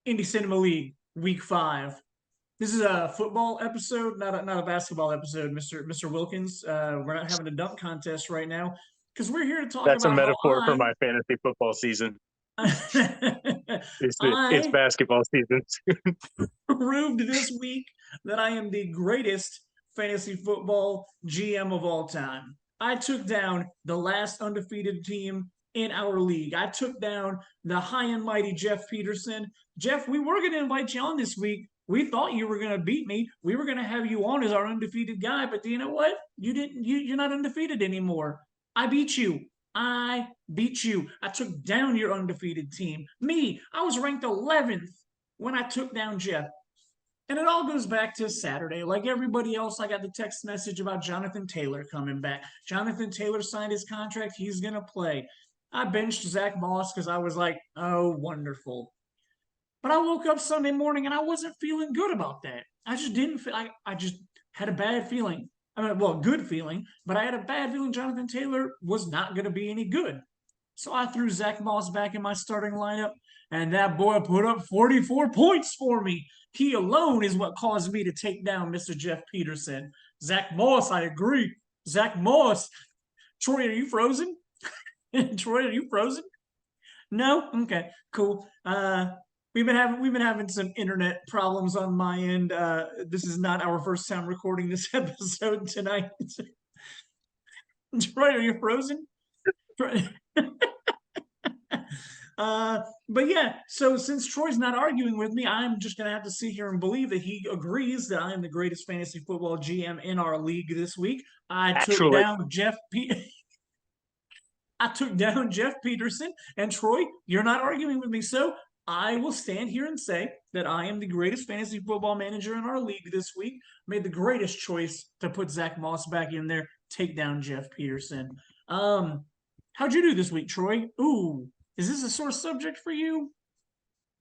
Indy Cinema League, Week 5. This is a football episode, not a basketball episode, Mr. Wilkins. We're not having a dunk contest right now because we're here to talk That's a about how metaphor for my fantasy football season. It's I basketball season. proved this week that I am the greatest fantasy football GM of all time. I took down the last undefeated team in our league. I took down the high and mighty Jeff Peterson. Jeff, we were going to invite you on this week. We thought you were going to beat me. We were going to have you on as our undefeated guy, but you know what? You didn't. You're not undefeated anymore. I beat you. I beat you. I took down your undefeated team. Me, I was ranked 11th when I took down Jeff. And it all goes back to Saturday. Like everybody else, I got the text message about Jonathan Taylor coming back. Jonathan Taylor signed his contract. He's going to play. I benched Zach Moss because I was like, oh, wonderful. But I woke up Sunday morning and I wasn't feeling good about that. I just didn't feel I just had a bad feeling. I mean, well, good feeling, but I had a bad feeling Jonathan Taylor was not going to be any good. So I threw Zach Moss back in my starting lineup, and that boy put up 44 points for me. He alone is what caused me to take down Mr. Jeff Peterson. Zach Moss, I agree. Zach Moss. Troy, are you frozen? Troy, are you frozen? No? Okay, cool. We've been having some internet problems on my end. This is not our first time recording this episode tonight. Troy, are you frozen? But yeah, so since Troy's not arguing with me, I'm just gonna have to sit here and believe that he agrees that I am the greatest fantasy football GM in our league this week. I took Actually, down I took down Jeff Peterson, and Troy, you're not arguing with me, so I will stand here and say that I am the greatest fantasy football manager in our league this week. Made the greatest choice to put Zach Moss back in there, take down Jeff Peterson. How'd you do this week, Troy? Ooh, is this a sore subject for you?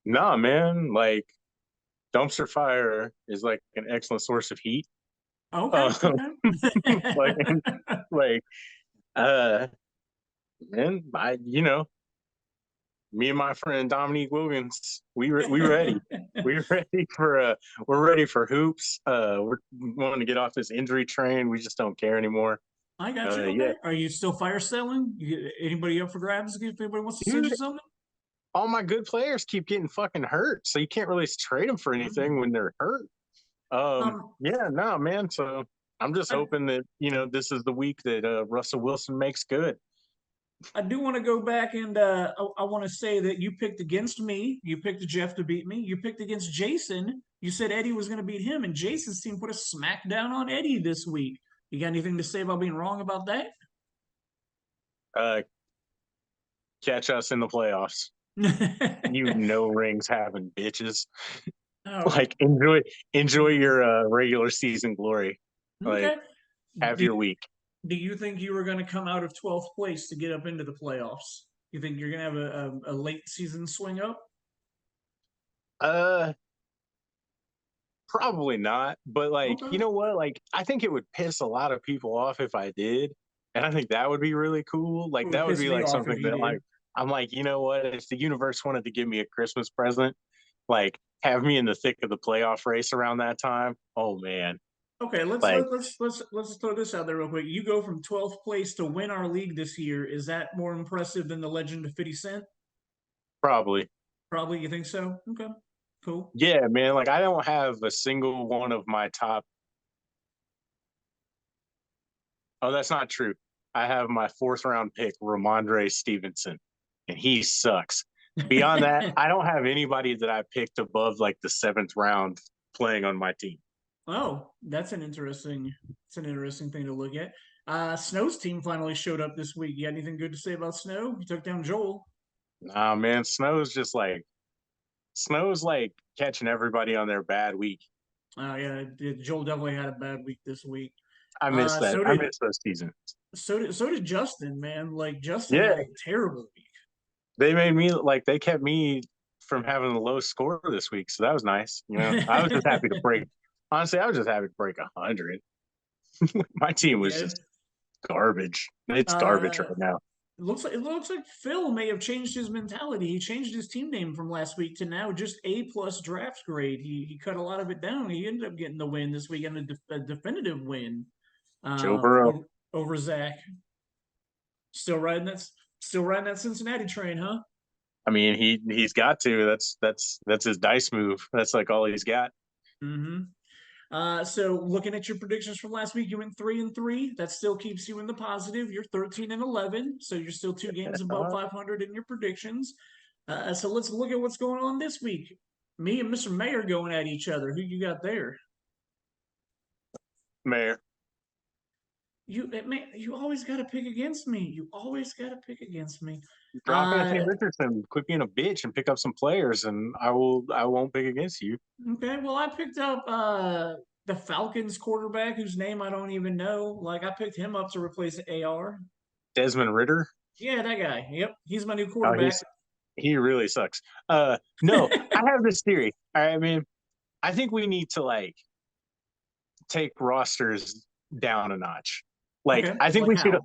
nah, man. Like dumpster fire is like an excellent source of heat. Okay, Um, like, okay. like, uh, man, me and my friend Dominique Wilkins, we ready. We ready for we're ready for hoops. We're wanting to get off this injury train. We just don't care anymore. I got you. Yeah, Okay. Are you still fire selling? Anybody up for grabs if anybody wants to send you dude, something? all my good players keep getting fucking hurt, so you can't really trade them for anything when they're hurt. Um, Yeah, no, man. So I'm just I, hoping that this is the week that Russell Wilson makes good. I do want to go back and I want to say that you picked against me. You picked Jeff to beat me. You picked against Jason. You said Eddie was going to beat him, and Jason's team put a smack down on Eddie this week. You got anything to say about being wrong about that? Uh, Catch us in the playoffs. You no rings having bitches. All right. Like enjoy your regular season glory. Like Okay. have Do your you, week. do you think you were going to come out of 12th place to get up into the playoffs? You think you're going to have a late season swing up? Uh Probably not. But like, Okay. you know what? Like I think it would piss a lot of people off if I did. And I think that would be really cool. It Like would that would piss be me like off if something you that did. like I'm like, you know what? If the universe wanted to give me a Christmas present, like have me in the thick of the playoff race around that time. Oh man. Okay, let's Like let, let's throw this out there real quick. You go from 12th place to win our league this year. Is that more impressive than the legend of 50 Cent? probably. Probably, you think so? Okay, cool. Yeah, man. Like I don't have a single one of my top. Oh, that's not true. I have my fourth round pick, Ramondre Stevenson, and he sucks. Beyond that, I don't have anybody that I picked above like the seventh round playing on my team. Oh, it's an interesting thing to look at. Snow's team finally showed up this week. You got anything good to say about Snow? He took down Joel. Nah, man, Snow's like catching everybody on their bad week. Yeah, Joel definitely had a bad week this week. I miss that. So I did miss those seasons. so did Justin, man. Like Justin Yeah, had a terrible week. they made me like they kept me from having a low score this week, so that was nice. I was just happy to break. Honestly, I was just happy to break 100. My team was Yeah. just garbage. It's garbage Uh, right now. it looks like Phil may have changed his mentality. He changed his team name from last week to now just A plus draft grade. He cut a lot of it down. He ended up getting the win this week and a definitive win Joe Burrow. over Zach. Still riding that Cincinnati train, huh? I mean, he's got to. That's his dice move. That's like all he's got. Mm-hmm. So looking at your predictions from last week, you went 3-3. That still keeps you in the positive. You're 13-11, so you're still 2 games above Uh, 500 in your predictions. So let's look at what's going on this week. Me and Mr. Mayor going at each other. Who you got there? Mayor, Man, you always got to pick against me. You always got to pick against me. drop Uh, Anthony Richardson, quit being a bitch, and pick up some players, and I won't pick against you. okay, well I picked up the Falcons quarterback whose name I don't even know. Like I picked him up to replace AR. Desmond Ritter. Yeah, that guy. Yep, he's my new Oh, quarterback. he really sucks. No, I have this theory. I mean, I think we need to like take rosters down a notch. Like, Okay, like how?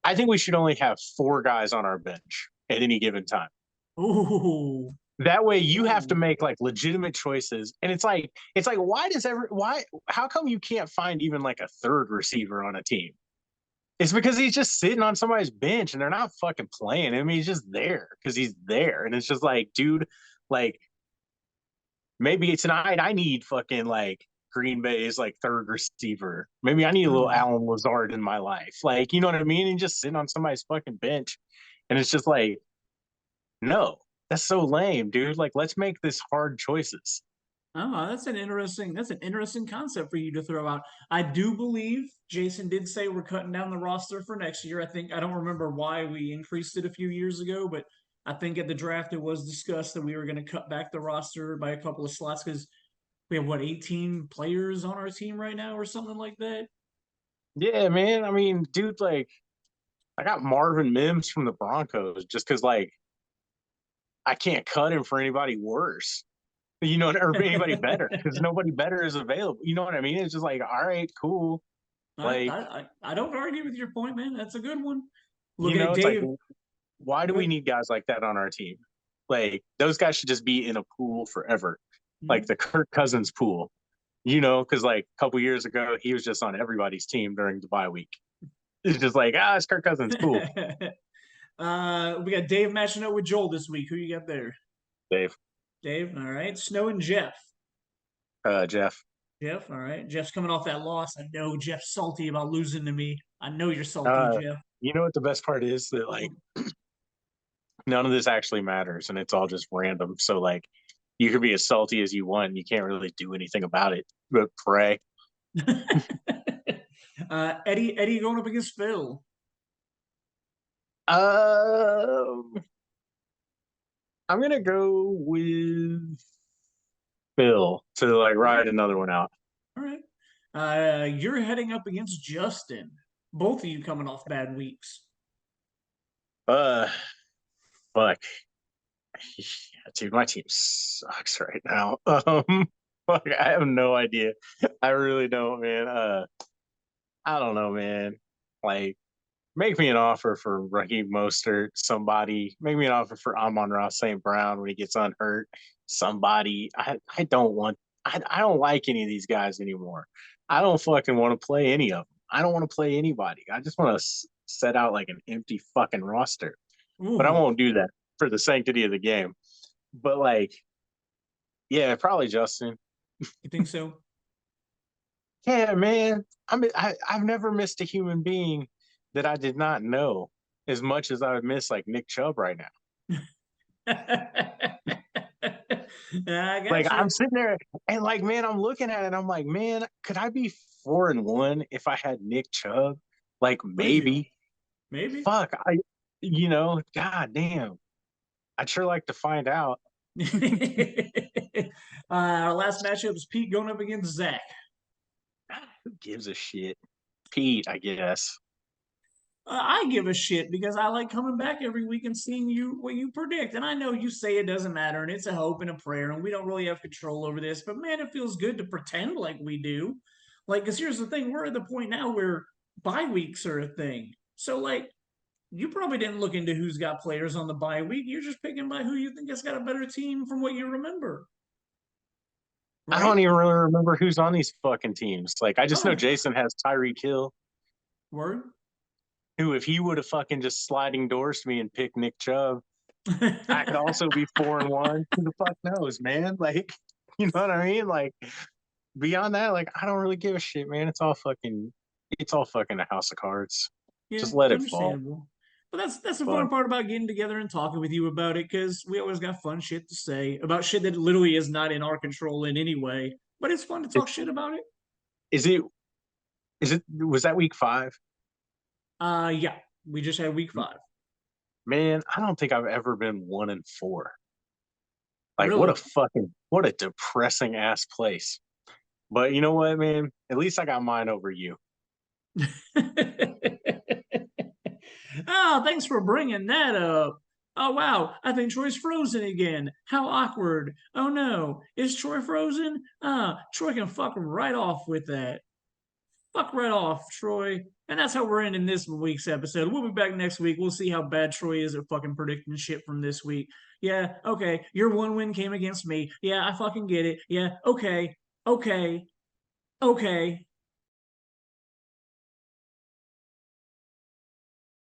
I think we should only have 4 guys on our bench at any given time. Ooh, That way you have to ooh. make like legitimate choices. And it's like why how come you can't find even like a third receiver on a team? It's because he's just sitting on somebody's bench and they're not fucking playing him. He's just there because he's there. And it's just like, dude, like maybe tonight I need fucking like Green Bay's like third receiver. Maybe I need a little Mm. Alan Lazard in my life. Like, you know what I mean? And just sitting on somebody's fucking bench. And it's just like, no, that's so lame, dude. Like, let's make this hard choices. Oh, that's an interesting concept for you to throw out. I do believe Jason did say we're cutting down the roster for next year. I don't remember why we increased it a few years ago, but I think at the draft it was discussed that we were going to cut back the roster by a couple of slots because we have 18 players on our team right now or something like that. Yeah, man. I mean, dude, like, I got Marvin Mims from the Broncos just because, like, I can't cut him for anybody worse, you know, or anybody better because nobody better is available. You know what I mean? It's just like, all right, cool. I, Like, I I don't argue with your point, man. That's a good one. you Looking at know, it's like, Dave. why do we Good. need guys like that on our team? Like, those guys should just be in a pool forever, like Hmm? the Kirk Cousins pool, you know, because like a couple years ago, he was just on everybody's team during the bye week. It's just like, it's Kirk Cousins, cool. We got Dave matching up with Joel this week. Who you got there? Dave, Dave. All right. Snow and Jeff. Jeff. Jeff. All right. Jeff's coming off that loss. I know Jeff's salty about losing to me. I know you're salty, Uh, Jeff. you know what the best part is that like none of this actually matters and it's all just random. So like you could be as salty as you want and you can't really do anything about it but pray. Eddie going up against Phil. Um, I'm gonna go with Phil to like ride another one out. All right. You're heading up against Justin. Both of you coming off bad weeks. Uh, fuck, yeah, dude, my team sucks right now. Fuck, I have no idea. I really don't, man. I don't know, man. Like make me an offer for Raheem Mostert, somebody. Make me an offer for Amon-Ra St. Brown when he gets unhurt. Somebody. I don't want. I don't like any of these guys anymore. I don't fucking want to play any of them. I don't want to play anybody. I just want to set out like an empty fucking roster. But I Ooh, won't do that for the sanctity of the game. But like, yeah, probably Justin. you think so? Yeah, man. I've never missed a human being that I did not know as much as I would miss like Nick Chubb right now. I Like got you. I'm sitting there and like, man, I'm looking at it. I'm like, man, could I be 4-1 if I had Nick Chubb? Like Could you? maybe. Maybe. Fuck. God damn. I'd sure like to find out. Our last matchup is Pete going up against Zach. Who gives a shit? Pete, I guess. I give a shit because I like coming back every week and seeing what you predict. And I know you say it doesn't matter and it's a hope and a prayer and we don't really have control over this, but man, it feels good to pretend like we do. Like, because here's the thing, we're at the point now where bye weeks are a thing. So like You probably didn't look into who's got players on the bye week. You're just picking by who you think has got a better team from what you remember, I right? don't even really remember who's on these fucking teams. Like, I just know Oh, Jason has Tyreek Hill, word. who, if he would have fucking just sliding doors me and picked Nick Chubb, I could also be 4-1. Who the fuck knows, man? Like, you know what I mean? Like, beyond that, like, I don't really give a shit, man. It's all fucking a house of cards. Yeah, Just let it fall. understandable. But that's the But fun part about getting together and talking with you about it, because we always got fun shit to say about shit that literally is not in our control in any way. But it's fun to it, talk shit about it. is it was that week 5? Yeah, we just had week 5. Man, I don't think I've ever been 1-4. Like, Really? what a depressing ass place. But you know what, man? At least I got mine over you. Oh, thanks for bringing that up. Oh, wow. I think Troy's frozen again. How awkward. Oh, no. Is Troy frozen? Troy can fuck right off with that. Fuck right off, Troy. And that's how we're ending this week's episode. We'll be back next week. We'll see how bad Troy is at fucking predicting shit from this week. Yeah, okay. Your one win came against me. Yeah, I fucking get it. Yeah, okay. Okay. Okay.